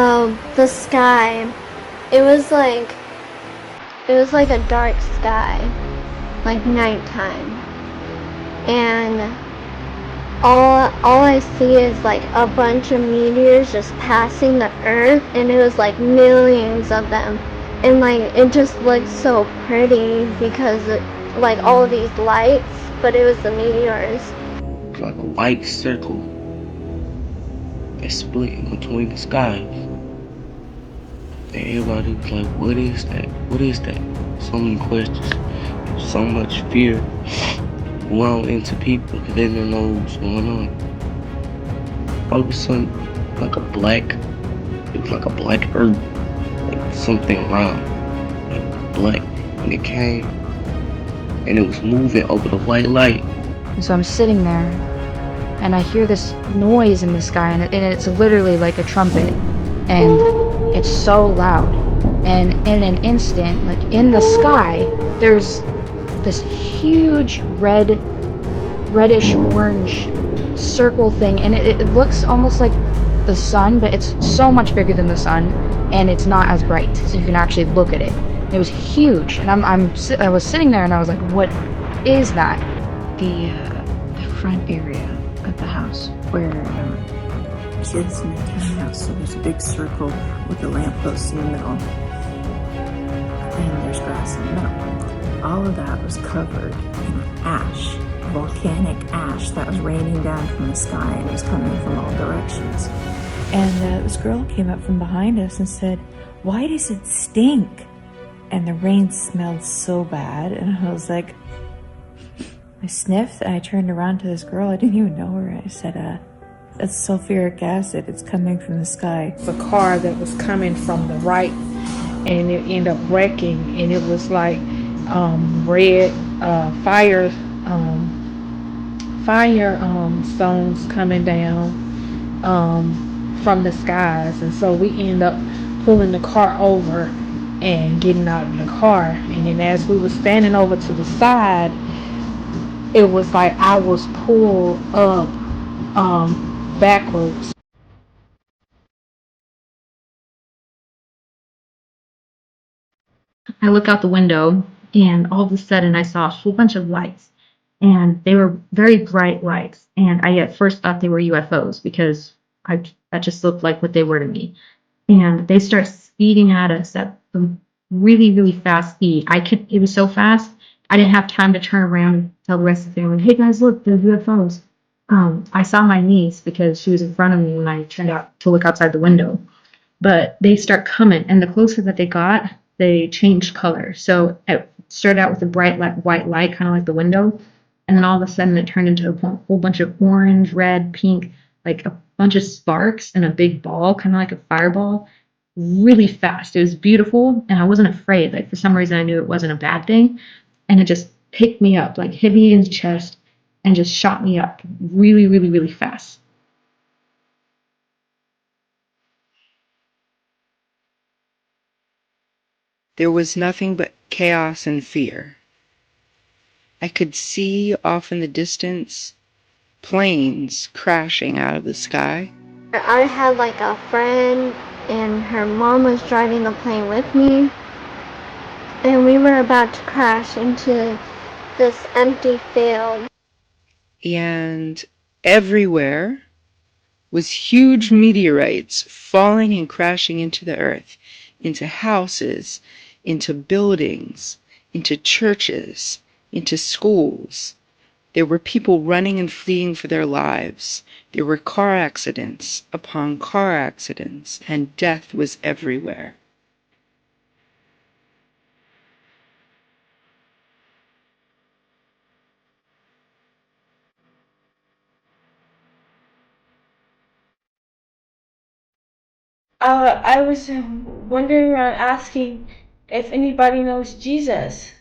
The sky. It was like a dark sky, like nighttime, and all I see is like a bunch of meteors just passing the Earth, and it was like millions of them, and like it just looked so pretty because like all of these lights, but it was the meteors. Like a white circle that split in between the skies. And everybody was like, what is that? What is that? So many questions. So much fear wound into people because they didn't know what was going on. All of a sudden, it was like a black earth, like something round, like black. And it came, and it was moving over the white light. And so I'm sitting there, and I hear this noise in the sky, and it's literally like a trumpet, and it's so loud. And in an instant, like in the sky, there's this huge reddish orange circle thing, and it looks almost like the sun, but it's so much bigger than the sun, and it's not as bright, so you can actually look at it. It was huge, and I was sitting there, and I was like, "What is that?" The front area of the house where kids in the townhouse. So there's a big circle with a lamppost in the middle, and there's grass in the middle. All of that was covered in ash, volcanic ash that was raining down from the sky, and it was coming from all directions. And this girl came up from behind us and said, "Why does it stink?" And the rain smelled so bad, and I was like, I sniffed, and I turned around to this girl. I didn't even know her. I said, it's sulfuric acid. It's coming from the sky. It's a car that was coming from the right, and it ended up wrecking, and it was like red fire stones coming down from the skies. And so we ended up pulling the car over and getting out of the car. And then as we were standing over to the side, it was like I was pulled up backwards. I look out the window, and all of a sudden I saw a whole bunch of lights, and they were very bright lights. And I at first thought they were UFOs because that just looked like what they were to me. And they start speeding at us at a really, really fast speed. It was so fast, I didn't have time to turn around and tell the rest of the family, "Hey guys, look, there's UFOs." I saw my niece because she was in front of me when I turned out to look outside the window. But they start coming, and the closer that they got, they changed color. So it started out with a bright white light, kind of like the window, and then all of a sudden it turned into a whole bunch of orange, red, pink, like a bunch of sparks and a big ball, kind of like a fireball, really fast. It was beautiful, and I wasn't afraid. Like for some reason, I knew it wasn't a bad thing, and it just picked me up, like hit me in the chest, and just shot me up really, really, really fast. There was nothing but chaos and fear. I could see off in the distance planes crashing out of the sky. I had like a friend, and her mom was driving the plane with me, and we were about to crash into this empty field. And everywhere was huge meteorites falling and crashing into the earth, into houses, into buildings, into churches, into schools. There were people running and fleeing for their lives. There were car accidents upon car accidents, and death was everywhere. I was wondering around asking if anybody knows Jesus.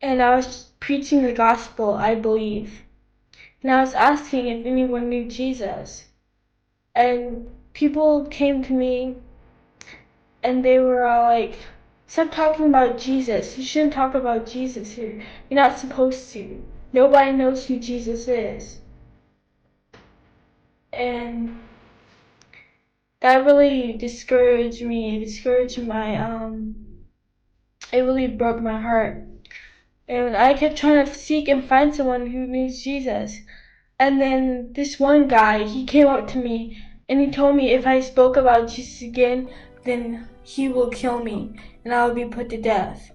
And I was preaching the gospel, I believe. And I was asking if anyone knew Jesus. And people came to me, and they were all like, "Stop talking about Jesus. You shouldn't talk about Jesus here. You're not supposed to. Nobody knows who Jesus is." And that really discouraged me. It discouraged my it really broke my heart. And I kept trying to seek and find someone who needs Jesus. And then this one guy, he came up to me and he told me if I spoke about Jesus again, then he will kill me and I will be put to death.